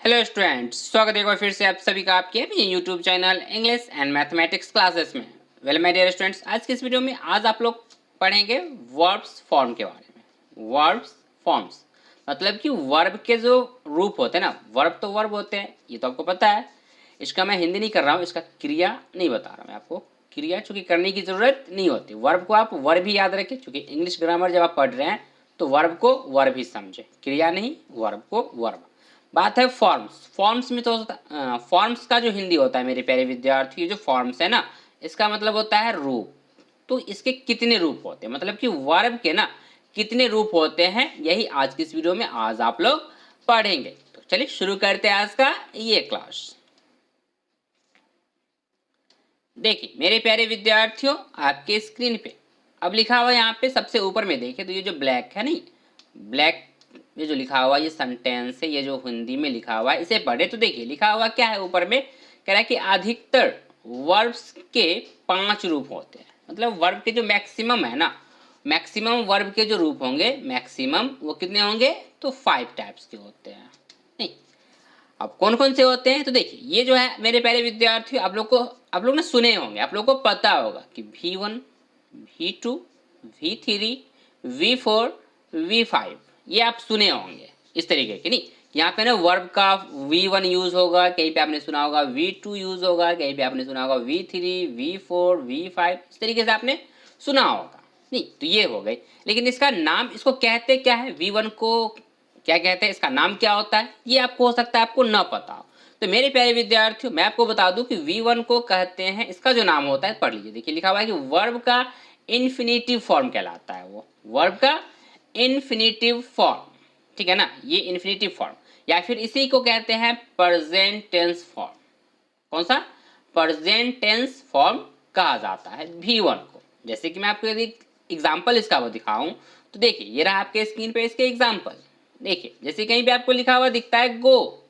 Hello students, स्वागत है एक बार फिर से आप सभी का आपके अपने YouTube channel English and mathematics classes में। वेल माय डियर स्टूडेंट्स, आज के इस वीडियो में आज आप लोग पढ़ेंगे वर्ब्स फॉर्म के बारे में। वर्ब्स फॉर्म्स मतलब कि वर्ब के जो रूप होते हैं ना, वर्ब तो वर्ब होते हैं, ये तो आपको पता है। इसका मैं हिंदी नहीं कर रहा हूँ, इसका क्रिया नहीं बता रहा मैं आपको। क्रिया चूंकि करने की जरूरत नहीं होती, वर्ब को आप वर्ब ही याद रखें, चूंकि इंग्लिश ग्रामर जब आप पढ़ रहे हैं तो वर्ब को वर्ब ही समझे, क्रिया नहीं, वर्ब को वर्ब। बात है फॉर्म्स। फॉर्म्स में तो फॉर्म्स का जो हिंदी होता है मेरे प्यारे विद्यार्थी, जो फॉर्म्स है ना, इसका मतलब होता है रूप। तो इसके कितने रूप होते हैं, मतलब कि वर्ब के ना कितने रूप होते हैं, यही आज की इस वीडियो में आज आप लोग पढ़ेंगे। तो चलिए शुरू करते हैं आज का ये क्लास। देखिए मेरे प्यारे विद्यार्थियों, आपके स्क्रीन पे अब लिखा हुआ है, यहाँ पे सबसे ऊपर में देखिए तो ये जो ब्लैक है नहीं, ब्लैक ये जो लिखा हुआ ये सेंटेंस है, ये जो हिंदी में लिखा हुआ है इसे पढ़े तो देखिए लिखा हुआ क्या है ऊपर में। कह रहा है कि अधिकतर वर्ब्स के 5 रूप होते हैं। मतलब वर्ब के जो मैक्सिमम है ना, मैक्सिमम वर्ब के जो रूप होंगे मैक्सिमम वो कितने होंगे, तो 5 टाइप्स के होते हैं। नहीं, अब कौन कौन से होते हैं तो देखिए ये जो है मेरे प्यारे विद्यार्थियों, आप लोग ने सुने होंगे, आप लोग को पता होगा कि V1, V2, V3, V4, V5, ये आप सुने होंगे इस तरीके के। नहीं, यहाँ पे ना वर्ब का V1 यूज होगा, कहीं पे आपने सुना होगा V2 यूज होगा, कहीं पे आपने सुना होगा V3, V4, V5, इस तरीके से आपने सुना होगा। नहीं तो ये हो गई, लेकिन इसका नाम, इसको कहते क्या है, V1 को क्या कहते हैं, इसका नाम क्या होता है, ये आपको हो सकता है आपको ना पता हो। तो मेरे प्यारे विद्यार्थियों मैं आपको बता दूं कि V1 को कहते हैं, इसका जो नाम होता है पढ़ लीजिए। देखिए लिखा हुआ है कि वर्ब का इन्फिनिटिव फॉर्म कहलाता है वो, वर्ब का इन्फिनिटिव फॉर्म। ठीक है ना, ये इन्फिनिटिव फॉर्म, या फिर इसी को कहते हैं प्रेजेंट टेंस फॉर्म। कौन सा, प्रेजेंट टेंस फॉर्म कहा जाता है V1 को। जैसे कि मैं आपको यदि एग्जाम्पल इसका वो दिखाऊं तो देखिए ये रहा आपके स्क्रीन पे इसके एग्जाम्पल। देखिए जैसे कहीं पे आपको लिखा हुआ दिखता है गो,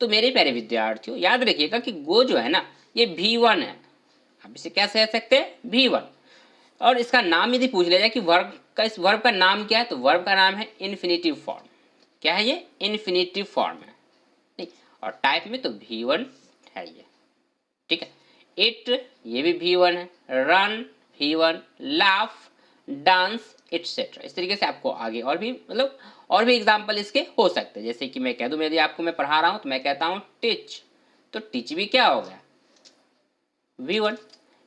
तो मेरे प्यारे विद्यार्थियों याद रखिएगा कि गो जो है ना ये V1 है। आप इसे क्या कह सकते हैं, V1। और इसका नाम यदि पूछ लिया जाए कि वर्ब का, इस वर्ब का नाम क्या है, तो वर्ब का नाम है इन्फिनिटिव फॉर्म। क्या है ये, इन्फिनिटिव फॉर्म है। नहीं, और टाइप में तो V1 है ये। ठीक है, इट ये भी V1 है, run V1, laugh, dance etcetera. इस तरीके से आपको आगे और भी मतलब और भी एग्जाम्पल इसके हो सकते हैं। जैसे कि मैं कह दूं, यदि आपको मैं पढ़ा रहा हूं तो मैं कहता हूं टीच, तो टीच भी क्या हो गया, V1।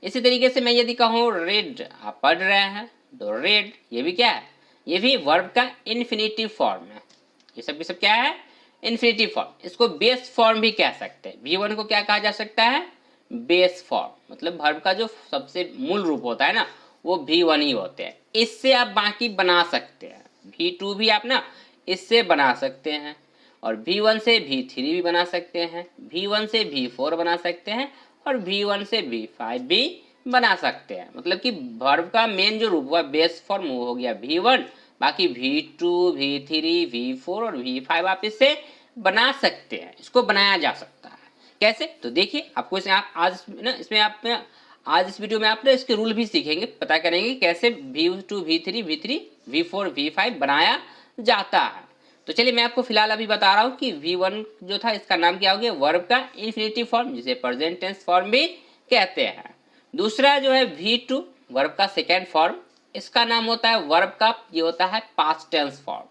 इसी तरीके से मैं यदि कहूं रेड, आप पढ़ रहे हैं तो रेड ये भी क्या है, ये भी वर्ब का इन्फिनिटिव फॉर्म है। ये सब भी सब क्या है, इन्फिनिटिव फॉर्म। इसको बेस फॉर्म भी कह सकते हैं। V1 को क्या कहा जा सकता है, बेस फॉर्म। मतलब वर्ब का जो सबसे मूल रूप होता है ना वो V1 ही होते हैं। इससे आप बाकी बना सकते हैं, V2 भी आप ना इससे बना सकते हैं, और V1 से V3 भी बना सकते हैं, V1 से V4 बना सकते हैं, और V1 से V5 भी बना सकते हैं। मतलब कि वर्ब का मेन जो रूप हुआ बेस फॉर्म वो हो गया V1, बाकी V2, V3, V4 और V5 आप इससे बना सकते हैं, इसको बनाया जा सकता है। कैसे, तो देखिए आपको इसे आज ना इसमें आप आज इस वीडियो में आप ना इसके रूल भी सीखेंगे, पता करेंगे कैसे V2, V3, V4, V5 बनाया जाता है। तो चलिए मैं आपको फिलहाल अभी बता रहा हूँ कि V1 जो था इसका नाम क्या हो गया, वर्ब का इन्फिनिटिव फॉर्म, जिसे प्रेजेंट टेंस फॉर्म भी कहते हैं। दूसरा जो है V2, वर्ब का सेकेंड फॉर्म, इसका नाम होता है वर्ब का, ये होता है पास्ट टेंस फॉर्म।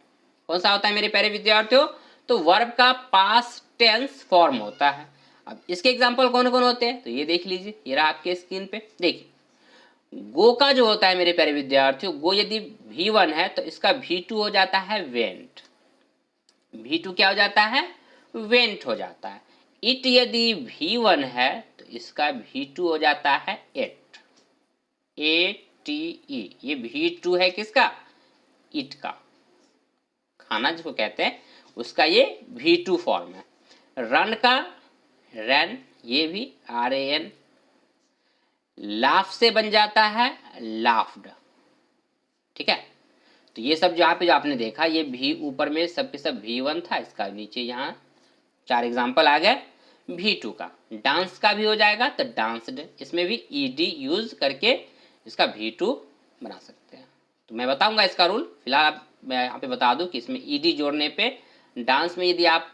कौन सा होता है मेरे प्यारे विद्यार्थियों, तो वर्ब का पास्ट टेंस फॉर्म होता है। अब इसके एग्जाम्पल कौन कौन होते हैं तो ये देख लीजिए, ये रहा आपके स्क्रीन पे। देखिए गो का जो होता है मेरे प्यारे विद्यार्थियों, गो यदि V1 है तो इसका V2 हो जाता है वेंट। V2 क्या हो जाता है, वेंट हो जाता है। इट यदि V1 है तो इसका V2 हो जाता है एट, ATE। ये V2 है किसका, इट का, खाना जिसको कहते हैं उसका ये V2 फॉर्म है। रन का रन, ये भी RAN। लाफ से बन जाता है लाफ्ड। ठीक है, तो ये सब जहाँ पे जो आपने देखा ये भी ऊपर में सब के सब V1 था, इसका नीचे यहाँ 4 एग्जाम्पल आ गए V2 का। डांस का भी हो जाएगा तो डांस्ड, इसमें भी ED यूज करके इसका V2 बना सकते हैं। तो मैं बताऊंगा इसका रूल, फिलहाल मैं यहाँ पे बता दूं कि इसमें ED जोड़ने पे डांस में यदि आप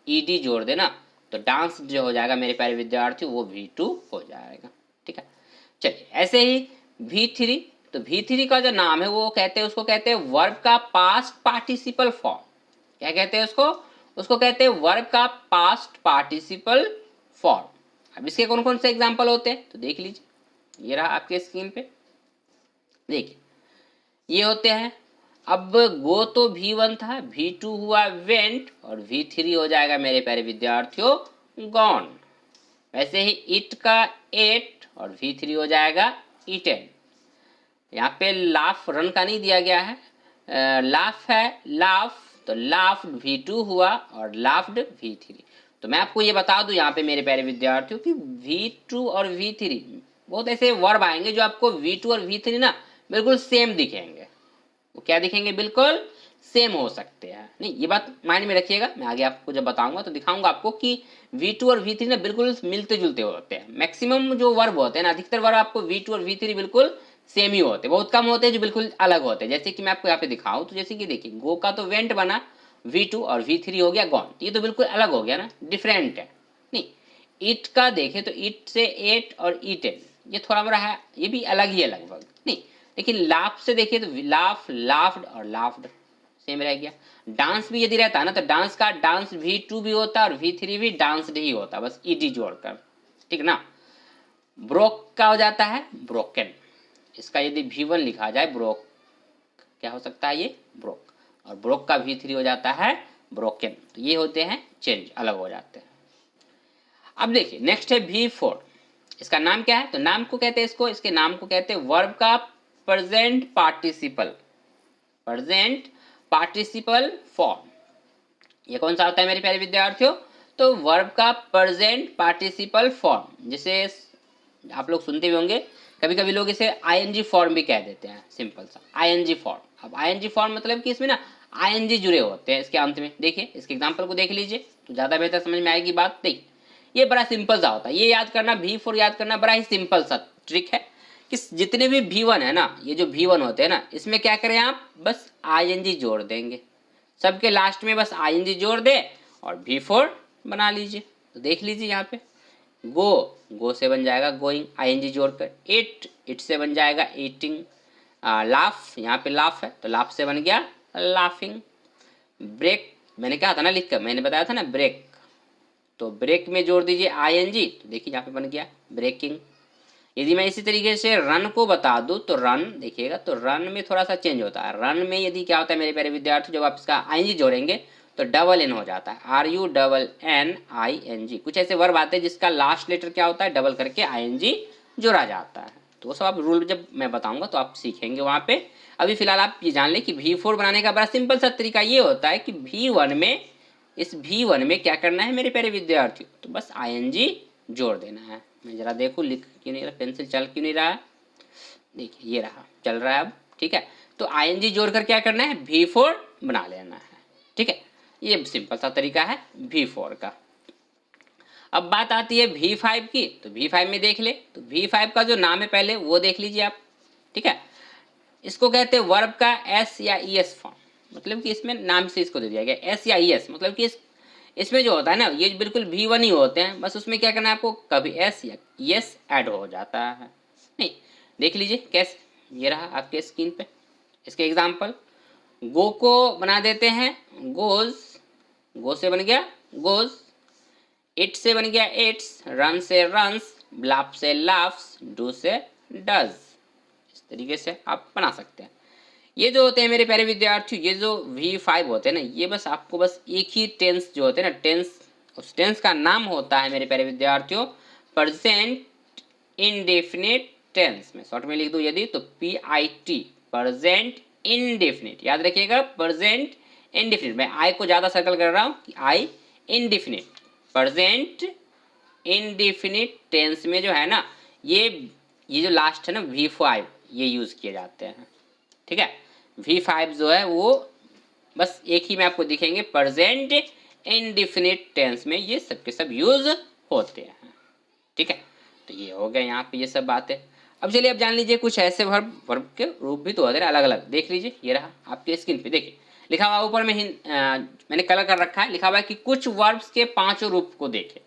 ईडी जोड़ देना तो डांस जो हो जाएगा मेरे प्यारे विद्यार्थी वो V2 हो जाएगा। ठीक है, चलिए ऐसे ही V3, तो V3 का जो नाम है वो कहते हैं, उसको कहते हैं वर्ब का पास्ट पार्टिसिपल फॉर्म। क्या कहते हैं उसको? उसको कहते हैं वर्ब का पास्ट पार्टिसिपल फॉर्म। अब इसके कौन कौन से एग्जाम्पल होते हैं तो देख लीजिए, ये रहा आपके स्क्रीन पे, देखिए ये होते हैं। अब गो तो V1 था, V2 हुआ वेंट और V3 हो जाएगा मेरे प्यारे विद्यार्थियों गॉन। वैसे ही इट का एट और V3 हो जाएगा ईटेन। यहाँ पे लाफ रन का नहीं दिया गया है, लाफ है लाफ, तो लाफ्ड V2 हुआ और लाफ्ड V3। तो मैं आपको ये बता दूं यहाँ पे मेरे प्यारे विद्यार्थियों कि V2 और V3 बहुत ऐसे वर्ब आएंगे जो आपको V2 और V3 ना बिल्कुल सेम दिखेंगे। वो क्या दिखेंगे? बिल्कुल सेम हो सकते हैं। नहीं, ये बात माइंड में रखिएगा, मैं आगे आपको जब बताऊंगा तो दिखाऊंगा आपको कि V2 और V3 ना बिल्कुल मिलते जुलते होते हैं। मैक्सिमम जो वर्ब होते हैं ना, अधिकतर वर्ब आपको V2 और V3 बिल्कुल सेम ही होते हैं, बहुत कम होते हैं जो बिल्कुल अलग होते हैं। जैसे कि मैं आपको यहाँ पे दिखाऊं तो जैसे कि देखिए गो का तो वेंट बना, V2 और V3 हो गया गॉन, ये तो बिल्कुल अलग हो गया ना, डिफरेंट है। नहीं, ईट का देखें तो ईट से एट और ईटेन, ये थोड़ा बड़ा है, ये भी अलग ही है लगभग। नहीं, लेकिन लाफ से देखिए तो लाफ लाफ्ड और लाफ्ड सेम रह गया। डांस भी यदि रहता है ना तो डांस का डांस V2 भी होता है और V3 भी डांस्ड ही होता है, बस ईडी जोड़कर। ठीक ना। ब्रोक का हो जाता है ब्रोकन, इसका यदि V1 लिखा जाए ब्रोक, क्या हो सकता है ये ब्रोक, और ब्रोक का V3 हो जाता है ब्रोकन। तो ये होते हैं चेंज, अलग हो जाते हैं। अब देखिए नेक्स्ट है V4, इसका नाम क्या है? तो नाम को कहते हैं इसको, इसके नाम को कहते हैं वर्ब का present participle, present participle form. ये कौन सा होता है मेरे प्यारे विद्यार्थियों? तो वर्ब का प्रेजेंट पार्टिसिपल फॉर्म, जिसे आप लोग सुनते भी होंगे, कभी कभी लोग इसे आईएनजी फॉर्म भी कह देते हैं, सिंपल सा आईएनजी फॉर्म। अब आईएनजी फॉर्म मतलब कि इसमें ना आईएनजी जुड़े होते हैं इसके अंत में। देखिए इसके एग्जांपल को देख लीजिए तो ज़्यादा बेहतर समझ में आएगी बात। देखिए ये बड़ा सिंपल सा होता है, ये याद करना, V4 याद करना बड़ा ही सिंपल सा ट्रिक है कि जितने भी V1 है ना, ये जो V1 होते हैं ना, इसमें क्या करें आप, बस आईएनजी जोड़ देंगे, सबके लास्ट में बस आईएनजी जोड़ दे और V4 बना लीजिए। तो देख लीजिए यहाँ पे गो, गो से बन जाएगा गोइंग आईएनजी जोड़कर, इट, इट से बन जाएगा ईटिंग, लाफ, यहाँ पे लाफ है तो लाफ से बन गया लाफिंग। ब्रेक मैंने कहा था ना लिख कर, मैंने बताया था ना ब्रेक, तो ब्रेक में जोड़ दीजिए आईएनजी, तो देखिए यहाँ पे बन गया ब्रेकिंग। यदि मैं इसी तरीके से रन को बता दूं तो रन देखिएगा, तो रन में थोड़ा सा चेंज होता है। रन में यदि क्या होता है मेरे प्यारे विद्यार्थी, जब आप इसका आईएनजी जोड़ेंगे तो डबल एन हो जाता है, RUNNING। कुछ ऐसे वर्ब आते हैं जिसका लास्ट लेटर क्या होता है, डबल करके आईएनजी जोड़ा जाता है। तो वो सब आप रूल जब मैं बताऊंगा तो आप सीखेंगे वहाँ पे। अभी फिलहाल आप ये जान लें कि V4 बनाने का बड़ा सिंपल सा तरीका ये होता है कि V1 में, इस V1 में क्या करना है मेरे प्यारे विद्यार्थियों, तो बस आईएनजी जोड़ देना है। मैं जरा देखूँ लिख क्यों नहीं रहा, पेंसिल चल क्यों नहीं रहा है, देखिए ये रहा, चल रहा है अब। ठीक है, तो आईएनजी जोड़कर क्या करना है, V4 बना लेना है। ठीक है, ये सिंपल सा तरीका है V4 का। अब बात आती है V5 की, तो V5 में देख ले, तो V5 का जो नाम है पहले वो देख लीजिए आप। ठीक है, इसको कहते हैं वर्ब का S या ES फॉर्म, मतलब कि इसमें नाम से इसको दे दिया गया S या ES, मतलब कि इसमें जो होता है ना ये बिल्कुल V1 ही होते हैं, बस उसमें क्या करना है आपको, कभी S या ES ऐड हो जाता है। नहीं, देख लीजिए कैसे, ये रहा आपके स्क्रीन पे इसके एग्जाम्पल। गो को बना देते हैं गोज, गो से बन गया गोज, इट से बन गया इट्स, रन से रन्स, लाफ से लाफ्स, डू से डज। इस तरीके से आप बना सकते हैं। ये जो होते हैं मेरे प्यारे विद्यार्थियों, ये जो V5 होते हैं ना, ये बस आपको बस एक ही टेंस जो होते हैं ना, टेंस, उस टेंस का नाम होता है मेरे प्यारे विद्यार्थियों प्रेजेंट इंडेफिनिट टेंस। मैं शॉर्ट में लिख दूं यदि तो PIT, प्रेजेंट इंडेफिनिट, याद रखिएगा प्रेजेंट इंडेफिनिट। मैं आई को ज़्यादा सर्कल कर रहा हूँ कि आई इंडेफिनिट, प्रेजेंट इंडेफिनिट टेंस में जो है ना ये जो लास्ट है ना V5, ये यूज़ किए जाते हैं। ठीक है, V5 जो है वो बस एक ही में आपको दिखेंगे, प्रेजेंट इंडेफिनिट टेंस में ये सब के सब यूज होते हैं। ठीक है, तो ये हो गया यहाँ पे ये सब बातें। अब चलिए अब जान लीजिए कुछ ऐसे वर्ब के रूप भी तो होते हैं अलग अलग। देख लीजिए ये रहा आपके स्क्रीन पे, देखिए लिखा हुआ ऊपर में मैंने कलर कर रखा है, लिखा हुआ है कि कुछ वर्ब्स के 5 रूप को देखें।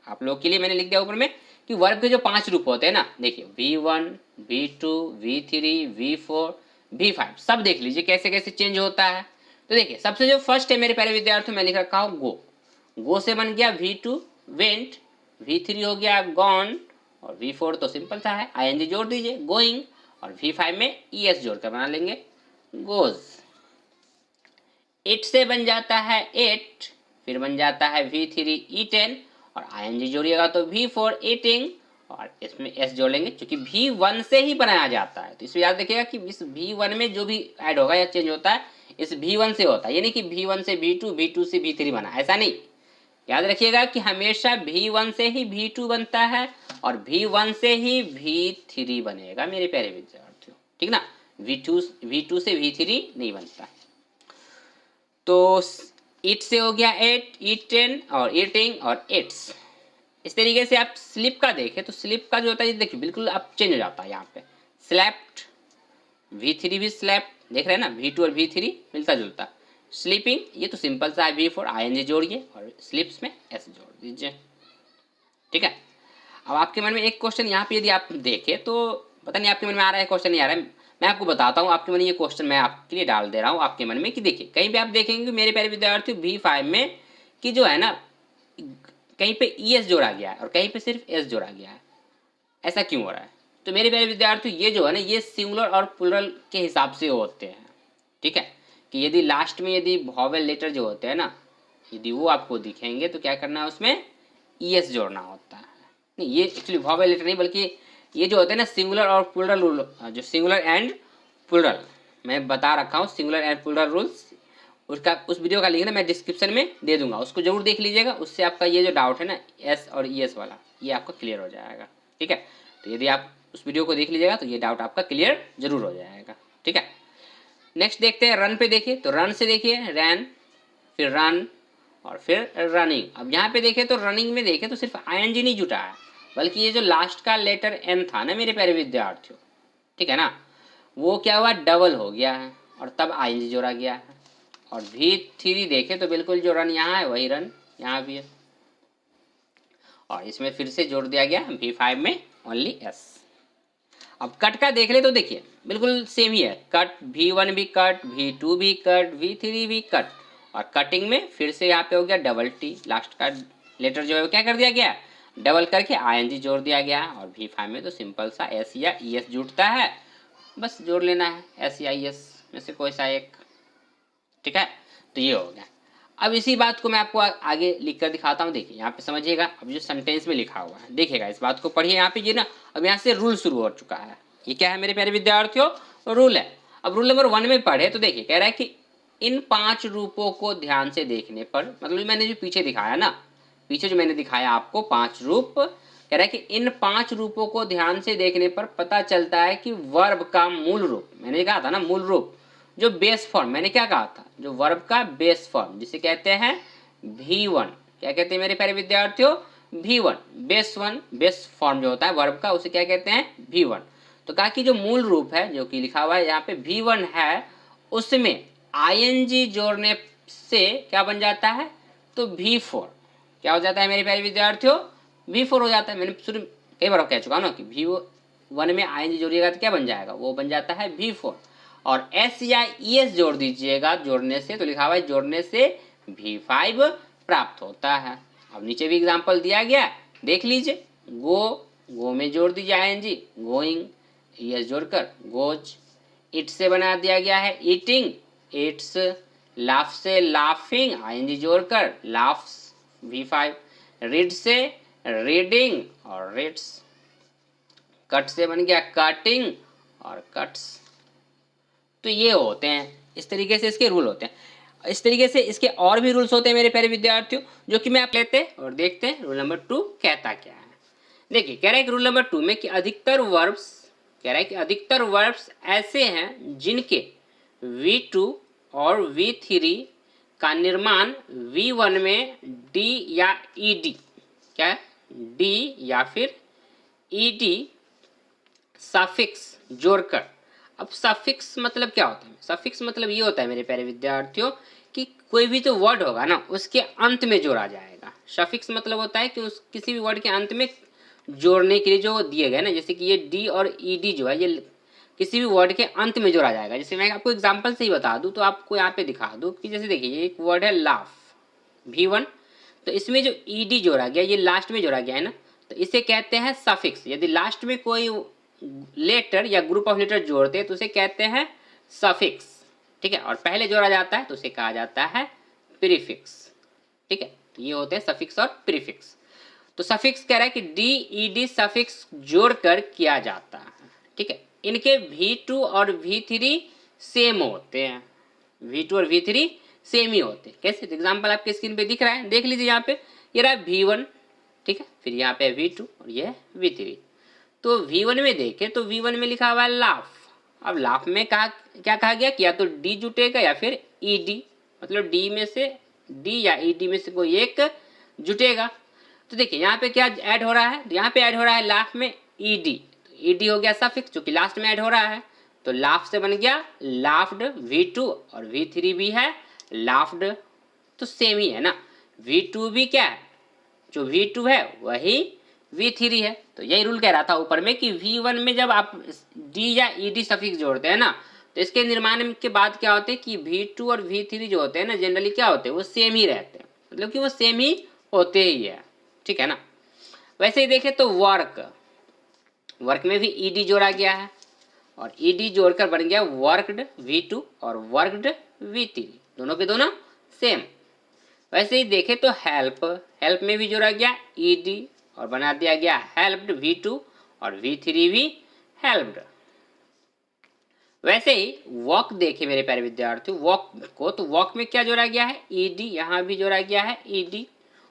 आप लोग के लिए मैंने लिख दिया ऊपर में कि वर्ब के जो 5 रूप होते हैं ना, देखिए V1, V2, V3, V4, V5 सब देख लीजिए कैसे कैसे चेंज होता है। तो देखिए सबसे जो फर्स्ट है मेरे प्यारे विद्यार्थियों, मैं लिख रखा हूँ गो से बन गया V2 वेंट, V3 हो गया गॉन, और V4 तो सिंपल सा है ING जोड़ दीजिए गोइंग, और V5 में ES जोड़ कर बना लेंगे गोज। इट से बन जाता है एट, फिर बन जाता है V3 ईटेन, और ING जोड़िएगा तो V4 ईटिंग, और इसमें S जोड़ लेंगे क्योंकि V1 से ही बनाया जाता है। तो इसमें याद रखिएगा कि इस V1 में जो भी ऐड होगा या चेंज होता है इस V1 से होता है, यानी कि V1 से V2, V2 से V3 बना, ऐसा नहीं। याद रखिएगा कि हमेशा V1 से ही V2 बनता है और V1 से ही V3 बनेगा मेरे प्यारे विद्यार्थियों, ठीक ना। V2 से V3 नहीं बनता। तो इट से हो गया एट, ईटेन और ईटिंग और इट्स। इस तरीके से आप स्लिप का देखें तो स्लिप का जो होता है देखिए बिल्कुल अब चेंज हो जाता है। यहाँ पे स्लेप्ट, V3 भी स्लेप्ट, देख रहे हैं ना, V2 और V3 मिलता जुलता। स्लीपिंग ये तो सिंपल सा है, V4 ING जोड़िए और स्लिप्स में S जोड़ दीजिए, ठीक है। अब आपके मन में एक क्वेश्चन यहाँ पे यदि आप देखें तो पता नहीं आपके मन में आ रहा है क्वेश्चन नहीं आ रहा है, मैं आपको बताता हूँ आपके मन में ये क्वेश्चन मैं आपके लिए डाल दे रहा हूँ आपके मन में कि देखिए कहीं पे आप देखेंगे मेरे प्यारे विद्यार्थियों V5 में कि जो है ना कहीं पे ES जोड़ा गया है और कहीं पे सिर्फ S जोड़ा गया है, ऐसा क्यों हो रहा है। तो मेरे प्यारे विद्यार्थियों ये जो है ना ये सिंगुलर और प्लुरल के हिसाब से होते हैं, ठीक है। कि यदि लास्ट में यदि वॉवेल लेटर जो होते हैं ना यदि वो आपको दिखेंगे तो क्या करना है उसमें ES जोड़ना होता है। नहीं ये एक्चुअली वॉवेल लेटर नहीं बल्कि ये जो होते हैं ना सिंगुलर और प्लुरल रूल, जो सिंगुलर एंड प्लुरल मैं बता रखा हूँ, सिंगुलर एंड प्लुरल रूल्स, उसका उस वीडियो का लिंक ना मैं डिस्क्रिप्शन में दे दूंगा, उसको जरूर देख लीजिएगा। उससे आपका ये जो डाउट है ना S और ES वाला ये आपका क्लियर हो जाएगा, ठीक है। तो यदि आप उस वीडियो को देख लीजिएगा तो ये डाउट आपका क्लियर जरूर हो जाएगा, ठीक है। नेक्स्ट देखते हैं रन पे। देखिए तो रन से देखिए रैन, फिर रन और फिर रनिंग। अब यहाँ पे देखें तो रनिंग में देखें तो सिर्फ ING नहीं जुटा है बल्कि ये जो लास्ट का लेटर N था ना मेरे प्यारे विद्यार्थियों, ठीक है ना, वो क्या हुआ डबल हो गया है और तब ING जोड़ा गया है। और V3 देखें तो बिल्कुल जो रन यहाँ है वही रन यहाँ भी है और इसमें फिर से जोड़ दिया गया V5 में ओनली S। अब कट का देख ले तो देखिए बिल्कुल सेम ही है, कट V1 भी कट, V2 भी कट, V3 भी कट, और कटिंग में फिर से यहाँ पे हो गया डबल T, लास्ट का लेटर जो है वो क्या कर दिया गया डबल करके ING जोड़ दिया गया है। और V5 में तो सिंपल सा S या ES जुड़ता है, बस जोड़ लेना है S या ES में से कोई सा एक, ठीक है। तो ये हो गया। अब इसी बात को मैं आपको आगे लिख कर दिखाता हूँ। देखिए यहाँ पे समझिएगा, अब जो सेंटेंस में लिखा हुआ है देखिएगा, इस बात को पढ़िए यहाँ पे। ये ना अब यहाँ से रूल शुरू हो चुका है। ये क्या है मेरे प्यारे विद्यार्थियों, रूल है। अब रूल नंबर 1 में पढ़े तो देखिए कह रहा है कि इन 5 रूपों को ध्यान से देखने पर, मतलब मैंने जो पीछे दिखाया ना, पीछे जो मैंने दिखाया आपको 5 रूप, कह रहा है कि इन 5 रूपों को ध्यान से देखने पर पता चलता है कि वर्ब का मूल रूप, मैंने कहा था ना मूल रूप, जो बेस फॉर्म, मैंने क्या कहा था, जो वर्ब का बेस फॉर्म जिसे कहते हैं V1, क्या कहते हैं मेरे प्यारे विद्यार्थियों V1, बेस फॉर्म जो होता है वर्ब का उसे क्या कहते हैं V1। तो कहा कि जो मूल रूप है जो कि लिखा हुआ है यहाँ पे V1 है, उसमें ING जोड़ने से क्या बन जाता है तो V4 क्या हो जाता है मेरे प्यारे विद्यार्थियों V4 हो जाता है। मैंने शुरू कई बार कह चुका हूँ ना कि V1 में ING जोड़िएगा तो क्या बन जाएगा, वो बन जाता है V4, और S या ES जोड़ दीजिएगा जोड़ने से, तो लिखा हुआ है जोड़ने से V5 प्राप्त होता है। अब नीचे भी एग्जांपल दिया गया देख लीजिए, गो में जोड़ दीजिए ING गोइंग, ES जोड़कर गोज, इट से बना दिया गया है ईटिंग इट्स, लाफ से लाफिंग ING जोड़कर लाफ्स V5, रीड से रीडिंग और रीड्स, कट से बन गया कटिंग और कट्स। तो ये होते हैं, इस तरीके से इसके रूल होते हैं। इस तरीके से इसके और भी रूल्स होते हैं मेरे प्यारे विद्यार्थियों, जो कि मैं आप लेते हैं और देखते हैं रूल नंबर 2 कहता क्या है। देखिए कह रहा है कि रूल नंबर 2 में कि अधिकतर वर्ब्स ऐसे हैं जिनके V2 और V3 का निर्माण V1 में D या ED, क्या है D या फिर ED सफिक्स जोड़कर अब सफिक्स मतलब क्या होता है? सफिक्स मतलब ये होता है मेरे प्यारे विद्यार्थियों कि कोई भी जो वर्ड होगा ना उसके अंत में जोड़ा जाएगा। सफिक्स मतलब होता है कि उस किसी भी वर्ड के अंत में जोड़ने के लिए जो दिए गए ना, जैसे कि ये डी और ई डी जो है ये किसी भी वर्ड के अंत में जोड़ा जाएगा। जैसे मैं आपको एग्जांपल से ही बता दूं तो आपको यहाँ पे दिखा दूं कि जैसे देखिए एक वर्ड है लाफ, V1, तो इसमें जो ईडी जोड़ा गया ये लास्ट में जोड़ा गया है ना, तो इसे कहते हैं सफिक्स। यदि लास्ट में कोई लेटर या ग्रुप ऑफ लेटर जोड़ते हैं तो उसे कहते हैं सफिक्स। ठीक है, और पहले जोड़ा जाता है तो उसे कहा जाता है प्रीफिक्स। ठीक है, तो ये होते हैं सफिक्स और प्रीफिक्स। तो सफिक्स कह रहा है कि डी ई डी सफिक्स जोड़कर किया जाता है। ठीक है, इनके V2 और V3 सेम होते हैं। V2 और V3 सेम ही होते हैं। कैसे? एग्जाम्पल आपके स्क्रीन पे दिख रहा है, देख लीजिए यहाँ पे, ये रहा V1, ठीक है, फिर यहाँ पे V2 और ये V3। तो V1 में देखें तो V1 में लिखा हुआ है लाफ। अब लाफ में कहा क्या कहा गया कि या तो डी जुटेगा या फिर ईडी, मतलब डी में से डी या ईडी में से कोई एक जुटेगा। तो देखिए यहाँ पे क्या ऐड हो रहा है, यहाँ पे ऐड हो रहा है लाफ में ईडी, तो ईडी हो गया सफिक्स जो कि लास्ट में ऐड हो रहा है, तो लाफ से बन गया लाफ्ड। V2 और V3 भी है लाफ्ड, तो सेम ही है ना। V2 भी क्या है, जो V2 है वही V3 है। तो यही रूल कह रहा था ऊपर में कि V1 में जब आप डी या ईडी सफिक्स जोड़ते हैं ना तो इसके निर्माण के बाद क्या होते हैं कि V2 और V3 जो होते हैं ना जनरली क्या होते हैं, वो सेम ही रहते हैं, मतलब कि वो सेम ही होते ही है। ठीक है ना। वैसे ही देखें तो वर्क में भी ईडी जोड़ा गया है और ईडी जोड़कर बन गया वर्कड V2 और वर्कड V3, दोनों के दोनों सेम। वैसे ही देखें तो हेल्प में भी जोड़ा गया ईडी और बना दिया गया हेल्प्ड V2 और V3 भी हेल्प्ड। वैसे ही वॉक देखे मेरे प्यारे विद्यार्थियों, वॉक को तो वॉक में क्या जोड़ा गया है ईडी, यहाँ भी जोड़ा गया है ईडी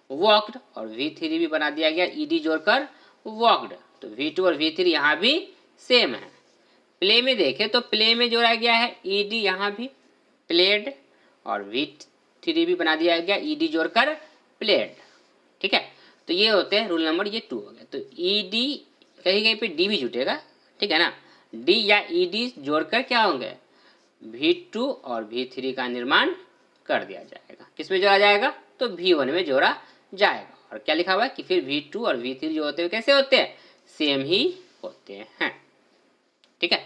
वॉकड, और V3 भी बना दिया गया ईडी जोड़कर वॉकड, तो V2 और V3 यहाँ भी सेम है। प्ले में देखें तो प्ले में जोड़ा गया है ईडी, यहाँ भी प्लेड, और V3 भी बना दिया गया ईडी जोड़कर प्लेड। ठीक है, तो ये होते हैं रूल नंबर, ये 2 हो गया। तो ईडी कहीं कहीं पे डी भी जुटेगा, ठीक है ना, डी या ईडी जोड़कर क्या होंगे V2 और V3 का निर्माण कर दिया जाएगा। किस में जोड़ा जाएगा, तो V1 में जोड़ा जाएगा। और क्या लिखा हुआ है कि फिर V2 और V3 जो होते हैं कैसे होते हैं, सेम ही होते हैं। ठीक है,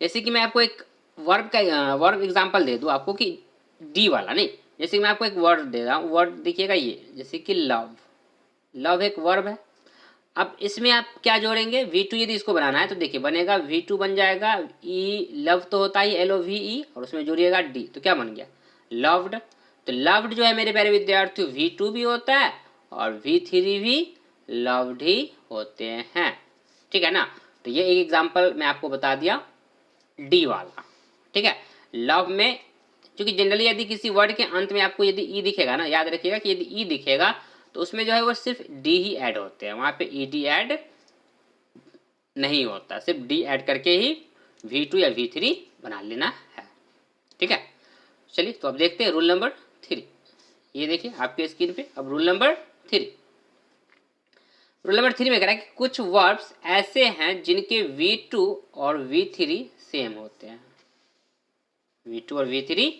जैसे कि मैं आपको एक वर्ब एग्जांपल दे दूं आपको कि डी वाला नहीं, जैसे कि मैं आपको एक वर्ड दे रहा हूँ, वर्ड देखिएगा ये, जैसे कि लव एक वर्ब है। अब इसमें आप क्या जोड़ेंगे V2, यदि इसको बनाना है तो देखिए बनेगा V2 बन जाएगा ई, लव तो होता ही LOVE, और उसमें जोड़िएगा डी, तो क्या बन गया लव्ड। तो लव्ड जो है मेरे प्यारे विद्यार्थियों V2 भी होता है और V3 भी लव्ड ही होते हैं। ठीक है ना, तो ये एक एग्जाम्पल मैं आपको बता दिया डी वाला। ठीक है, लव में क्योंकि जनरली यदि किसी वर्ड के अंत में आपको यदि ई दिखेगा ना, याद रखिएगा कि यदि ई दिखेगा तो उसमें जो है वो सिर्फ डी ही ऐड होते हैं, वहाँ पे ईडी ऐड नहीं होता, सिर्फ डी ऐड करके ही V2 या V3 बना लेना है। ठीक है, चलिए तो अब देखते हैं रूल नंबर 3। ये देखिए आपके स्क्रीन पे अब रूल नंबर 3। रूल नंबर 3 में कह रहा है कि कुछ वर्ब्स ऐसे हैं जिनके V2 और V3 सेम होते हैं, V2 और V3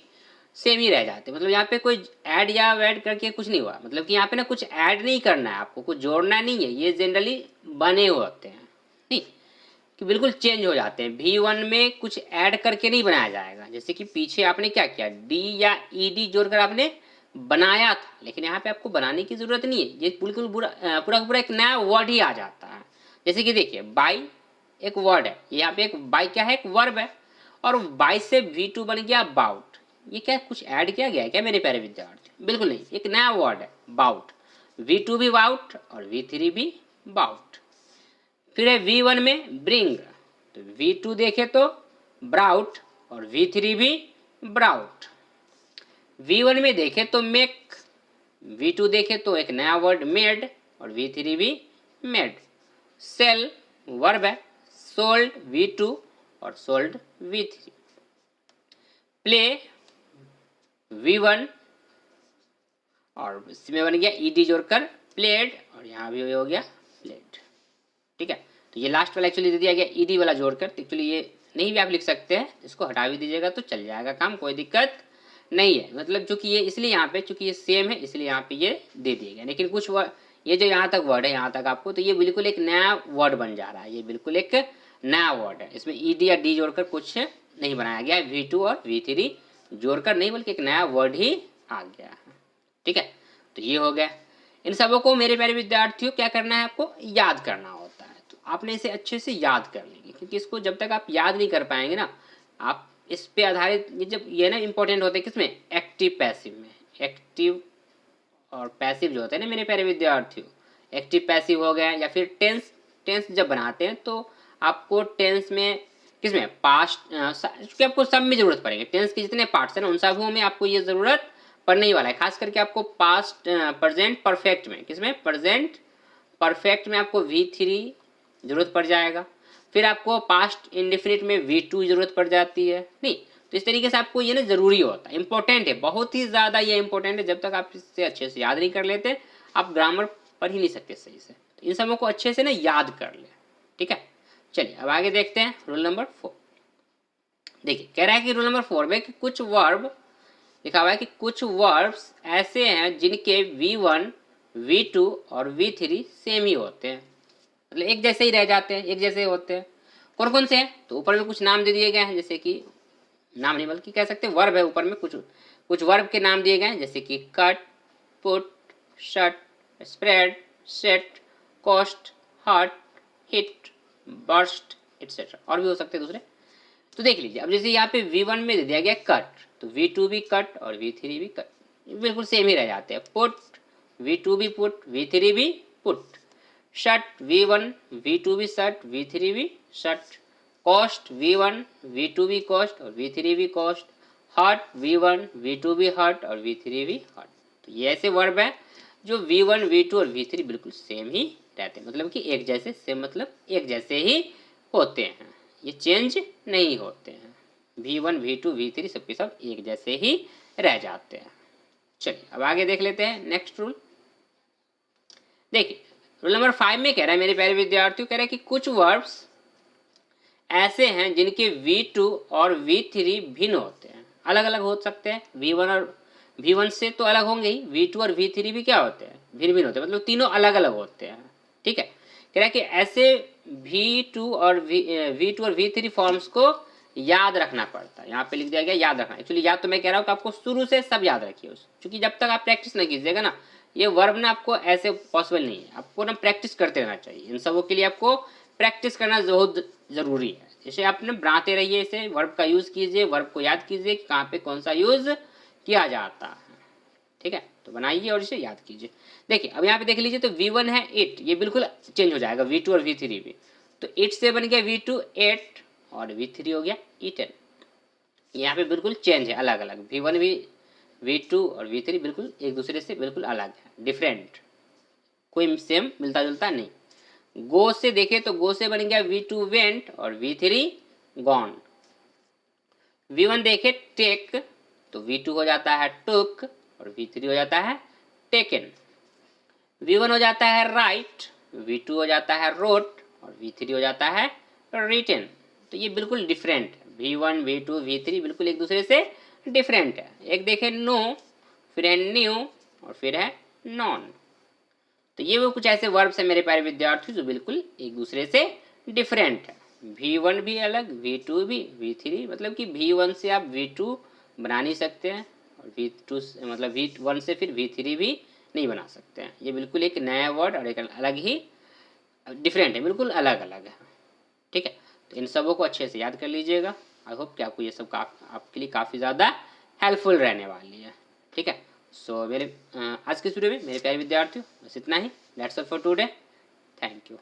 सेम ही रह जाते हैं, मतलब यहाँ पे कोई ऐड या वैड करके कुछ नहीं हुआ, मतलब कि यहाँ पे ना कुछ ऐड नहीं करना है आपको, कुछ जोड़ना नहीं है, ये जनरली बने हुए होते हैं, नहीं कि बिल्कुल चेंज हो जाते हैं। V1 में कुछ ऐड करके नहीं बनाया जाएगा, जैसे कि पीछे आपने क्या किया डी या ईडी जोड़कर आपने बनाया था, लेकिन यहाँ पे आपको बनाने की जरूरत नहीं है, ये बिल्कुल पूरा पूरा एक नया वर्ड ही आ जाता है। जैसे कि देखिए बाई एक वर्ड है, यहाँ पे एक बाई क्या है, एक वर्ब है, और बाई से V2 बन गया बाउट। ये क्या कुछ ऐड किया गया है क्या मेरे प्यारे विद्यार्थी, बिल्कुल नहीं, एक नया वर्ड है बाउट। V2 भी बाउट और V3 भी बाउट। फिर है V1 में ब्रिंग, तो V2 देखे तो ब्राउट और V3 भी ब्राउट। V1 में देखे तो मेक, V2 देखे तो एक नया वर्ड मेड और V3 भी मेड। सेल वर्ब है, सोल्ड V2 और सोल्ड V3। प्ले V1 और इसमें बन गया ईडी जोड़कर प्लेड, और यहाँ भी हो गया प्लेड। ठीक है, तो ये लास्ट वाला एक्चुअली दे दिया गया ईडी वाला जोड़कर, तो एक्चुअली ये नहीं भी आप लिख सकते हैं, इसको हटा भी दीजिएगा तो चल जाएगा काम, कोई दिक्कत नहीं है। मतलब चूंकि ये इसलिए यहाँ पे चूंकि ये सेम है इसलिए यहाँ पे ये दे दिया गया, लेकिन कुछ ये जो यहाँ तक वर्ड है यहाँ तक आपको, तो ये बिल्कुल एक नया वर्ड बन जा रहा है, ये बिल्कुल एक नया वर्ड है, इसमें ईडी या डी जोड़कर कुछ नहीं बनाया गया है, V2 और V3 जोड़कर नहीं बल्कि एक नया वर्ड ही आ गया है। ठीक है, तो ये हो गया। इन सबों को मेरे प्यारे विद्यार्थियों क्या करना है, आपको याद करना होता है, तो आपने इसे अच्छे से याद कर लेंगे, क्योंकि इसको जब तक आप याद नहीं कर पाएंगे ना, आप इस पे आधारित जब ये ना इंपॉर्टेंट होते हैं किसमें, एक्टिव पैसिव में। एक्टिव और पैसिव जो होते हैं ना मेरे प्यारे विद्यार्थियों, एक्टिव पैसिव हो गया, या फिर टेंस, टेंस जब बनाते हैं तो आपको टेंस में किसमें, पास्ट, क्योंकि आपको सब में जरूरत पड़ेगी, टेंस के जितने पार्ट्स हैं ना उन सबों में आपको ये जरूरत पड़ने ही वाला है, खास करके आपको पास्ट, प्रेजेंट परफेक्ट में, किसमें, प्रेजेंट परफेक्ट में आपको V3 जरूरत पड़ जाएगा, फिर आपको पास्ट इंडेफिनिट में V2 जरूरत पड़ जाती है, नहीं तो इस तरीके से आपको ये ना जरूरी होता है, इंपॉर्टेंट है, बहुत ही ज़्यादा ये इंपॉर्टेंट है, जब तक आप इससे अच्छे से याद नहीं कर लेते आप ग्रामर पढ़ ही नहीं सकते सही से, तो इन सबों को अच्छे से ना याद कर ले। ठीक है, चलिए अब आगे देखते हैं रूल नंबर 4। देखिए कह रहा है कि रूल नंबर 4 में कि कुछ वर्ब लिखा हुआ है कि कुछ वर्ब्स ऐसे हैं जिनके V1, V2 और V3 सेम ही होते हैं, मतलब एक जैसे ही रह जाते हैं, एक जैसे होते हैं। कौन कौन से हैं, तो ऊपर में कुछ नाम दे दिए गए हैं, जैसे कि नाम नहीं बल्कि कह सकते हैं वर्ब है, ऊपर में कुछ वर्ब के नाम दिए गए हैं, जैसे कि cut, put, shut, spread, set, cost, हट, हिट, बर्स्ट एटसेट्रा, और भी हो सकते हैं दूसरे। तो देख लीजिए, अब जैसे यहाँ पे V1 में दे दिया गया कट, तो V2 भी कट और V3 भी कट, बिल्कुल सेम ही रह जाते हैं। पुट, V2 भी पुट, V3 भी पुट। शट, V1, V2 भी शट, V3 भी शट। कॉस्ट, V1, V2 भी कॉस्ट और V3 भी कॉस्ट। हट, V1, V2 भी हट और V3 भी हट। तो ये ऐसे वर्ब है जो V1, V2 और V3 बिल्कुल सेम ही रहते हैं, मतलब कि एक जैसे, सेम मतलब एक जैसे ही होते हैं, ये चेंज नहीं होते हैं। V1, V2, V3 सबके सब एक जैसे ही रह जाते हैं। चलिए अब आगे देख लेते हैं नेक्स्ट रूल। देखिए रूल नंबर 5 में कह रहा है मेरे प्यारे विद्यार्थियों, कह रहा है कि कुछ वर्ब्स ऐसे हैं जिनके V2 और V3 भिन्न होते हैं, अलग अलग हो सकते हैं। V1 से तो अलग होंगे ही, V2 और V3 भी क्या होते हैं, भिन्न भिन्न होते हैं, मतलब तीनों अलग अलग होते हैं। ठीक है, कह रहा है कि ऐसे V2 और V3 फॉर्म्स को याद रखना पड़ता है, यहाँ पे लिख दिया गया याद रखना। एक्चुअली याद तो मैं कह रहा हूँ कि आपको शुरू से सब याद रखिए, क्योंकि जब तक आप प्रैक्टिस नहीं कीजिएगा ना, ये वर्ब ना आपको ऐसे पॉसिबल नहीं है, आपको ना प्रैक्टिस करते रहना चाहिए। इन सबों के लिए आपको प्रैक्टिस करना बहुत ज़रूरी है। जैसे आप ना बनाते रहिए, इसे वर्ब का यूज़ कीजिए, वर्ब को याद कीजिए कि कहाँ पे कौन सा यूज़ किया जाता है। ठीक है, तो बनाइए और इसे याद कीजिए। देखिए अब यहाँ पे देख लीजिए, तो V1 है इट, ये बिल्कुल चेंज हो जाएगा, V2 और V3 भी। तो इट से बन गया V2 8 और V3 हो गया ईटन। यहाँ पे बिल्कुल चेंज है, अलग अलग। V1 भी, V2 और V3 बिल्कुल एक दूसरे से बिल्कुल अलग है, डिफरेंट, कोई सेम मिलता जुलता नहीं। गो से देखे तो गो से बन गया V2 वेंट और V3 गॉन। V1 देखे टेक तो V2 हो जाता है टुक और V3 हो जाता है टेकन। V1 हो जाता है राइट, V2 हो जाता है रोट और V3 हो जाता है रिटन। तो ये बिल्कुल डिफरेंट है, V1, V2, V3 बिल्कुल एक दूसरे से डिफरेंट है। एक देखें नो, फिर है न्यू और फिर है नॉन। तो ये वो कुछ ऐसे वर्ब्स हैं मेरे प्यारे विद्यार्थी जो बिल्कुल एक दूसरे से डिफरेंट है। V1 भी अलग, V2 भी, V3 मतलब कि V1 से आप V2 बना नहीं सकते हैं और V2 मतलब V1 से फिर V3 भी नहीं बना सकते हैं। ये बिल्कुल एक नया वर्ड और एक अलग ही डिफरेंट है, बिल्कुल अलग अलग है। ठीक है, तो इन सबों को अच्छे से याद कर लीजिएगा। आई होप कि आपको ये सब आपके लिए काफ़ी ज़्यादा हेल्पफुल रहने वाली है। ठीक है, सो मेरे आज के वीडियो में मेरे प्यारे विद्यार्थियों बस इतना ही। That's all for today, thank you.